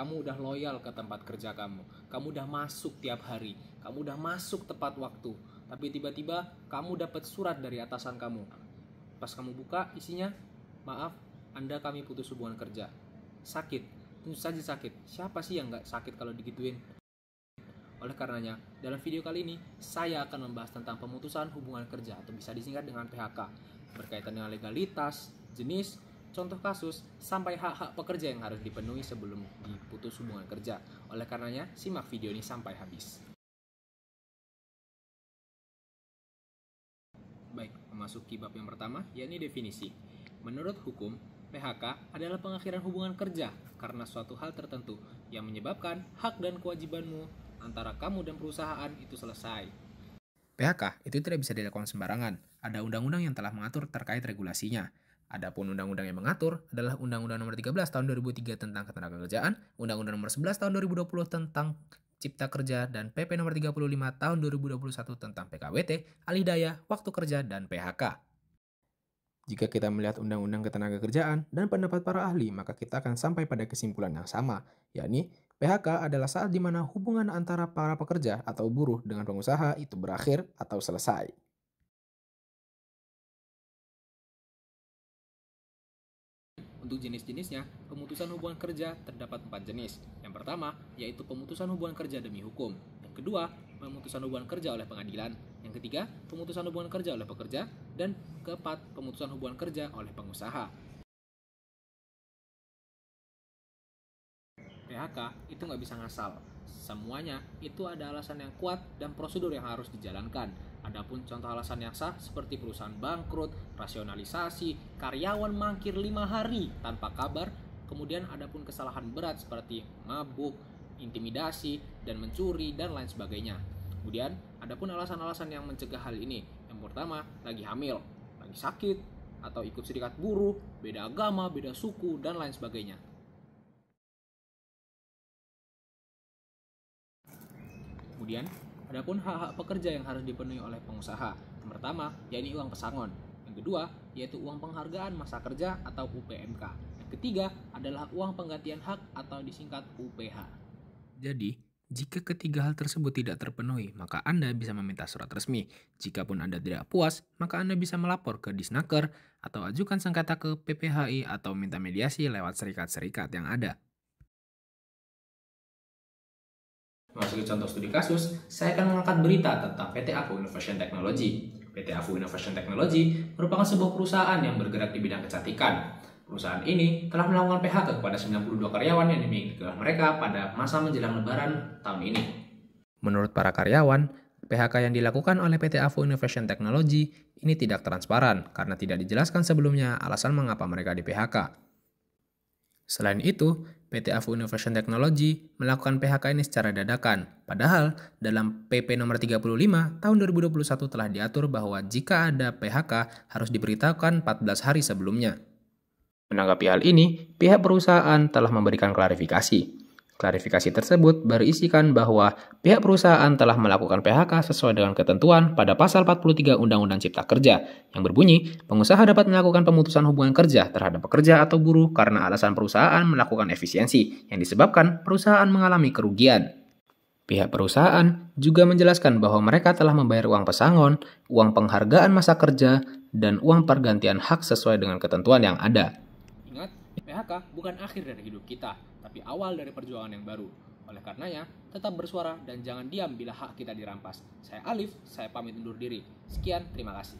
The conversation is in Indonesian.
kamu udah loyal ke tempat kerja kamu udah masuk tiap hari, kamu udah masuk tepat waktu, tapi tiba-tiba kamu dapat surat dari atasan kamu. Pas kamu buka, isinya, maaf, Anda kami putus hubungan kerja. Sakit, tentu saja sakit. Siapa sih yang nggak sakit kalau digituin? Oleh karenanya, dalam video kali ini, saya akan membahas tentang pemutusan hubungan kerja atau bisa disingkat dengan PHK, berkaitan dengan legalitas, jenis, contoh kasus, sampai hak-hak pekerja yang harus dipenuhi sebelum diputus hubungan kerja. Oleh karenanya, simak video ini sampai habis. Baik, memasuki bab yang pertama, yakni definisi. Menurut hukum, PHK adalah pengakhiran hubungan kerja karena suatu hal tertentu yang menyebabkan hak dan kewajibanmu antara kamu dan perusahaan itu selesai. PHK itu tidak bisa dilakukan sembarangan. Ada undang-undang yang telah mengatur terkait regulasinya. Adapun undang-undang yang mengatur adalah Undang-Undang Nomor 13 Tahun 2003 tentang Ketenagakerjaan, Undang-Undang Nomor 11 Tahun 2020 tentang Cipta Kerja, dan PP Nomor 35 Tahun 2021 tentang PKWT, alih daya, waktu kerja, dan PHK. Jika kita melihat Undang-Undang Ketenagakerjaan dan pendapat para ahli, maka kita akan sampai pada kesimpulan yang sama, yakni PHK adalah saat di mana hubungan antara para pekerja atau buruh dengan pengusaha itu berakhir atau selesai. Untuk jenis-jenisnya, pemutusan hubungan kerja terdapat 4 jenis. Yang pertama, yaitu pemutusan hubungan kerja demi hukum. Yang kedua, pemutusan hubungan kerja oleh pengadilan. Yang ketiga, pemutusan hubungan kerja oleh pekerja. Dan keempat, pemutusan hubungan kerja oleh pengusaha. PHK itu nggak bisa ngasal. Semuanya itu ada alasan yang kuat dan prosedur yang harus dijalankan. Adapun contoh alasan yang sah seperti perusahaan bangkrut, rasionalisasi, karyawan mangkir 5 hari tanpa kabar, kemudian adapun kesalahan berat seperti mabuk, intimidasi, dan mencuri, dan lain sebagainya. Kemudian adapun alasan-alasan yang mencegah hal ini. Yang pertama, lagi hamil, lagi sakit, atau ikut serikat buruh, beda agama, beda suku, dan lain sebagainya. Kemudian, adapun hak-hak pekerja yang harus dipenuhi oleh pengusaha. Yang pertama, yakni uang pesangon. Yang kedua, yaitu uang penghargaan masa kerja atau UPMK. Yang ketiga adalah uang penggantian hak atau disingkat UPH. Jadi, jika ketiga hal tersebut tidak terpenuhi, maka Anda bisa meminta surat resmi. Jikapun Anda tidak puas, maka Anda bisa melapor ke Disnaker atau ajukan sengketa ke PPHI atau minta mediasi lewat serikat-serikat yang ada. Memasuki contoh studi kasus, saya akan mengangkat berita tentang PT AFU Innovation Technology. PT AFU Innovation Technology merupakan sebuah perusahaan yang bergerak di bidang kecantikan. Perusahaan ini telah melakukan PHK kepada 92 karyawan yang dimiliki mereka pada masa menjelang Lebaran tahun ini. Menurut para karyawan, PHK yang dilakukan oleh PT AFU Innovation Technology ini tidak transparan karena tidak dijelaskan sebelumnya alasan mengapa mereka di PHK. Selain itu, PT AFU Innovation Technology melakukan PHK ini secara dadakan. Padahal, dalam PP Nomor 35 Tahun 2021 telah diatur bahwa jika ada PHK harus diberitahukan 14 hari sebelumnya. Menanggapi hal ini, pihak perusahaan telah memberikan klarifikasi. Klarifikasi tersebut berisikan bahwa pihak perusahaan telah melakukan PHK sesuai dengan ketentuan pada pasal 43 Undang-Undang Cipta Kerja yang berbunyi, pengusaha dapat melakukan pemutusan hubungan kerja terhadap pekerja atau buruh karena alasan perusahaan melakukan efisiensi yang disebabkan perusahaan mengalami kerugian. Pihak perusahaan juga menjelaskan bahwa mereka telah membayar uang pesangon, uang penghargaan masa kerja, dan uang pergantian hak sesuai dengan ketentuan yang ada. Ingat, PHK bukan akhir dari hidup kita, tapi awal dari perjuangan yang baru. Oleh karenanya, tetap bersuara dan jangan diam bila hak kita dirampas. Saya Alif, saya pamit undur diri. Sekian, terima kasih.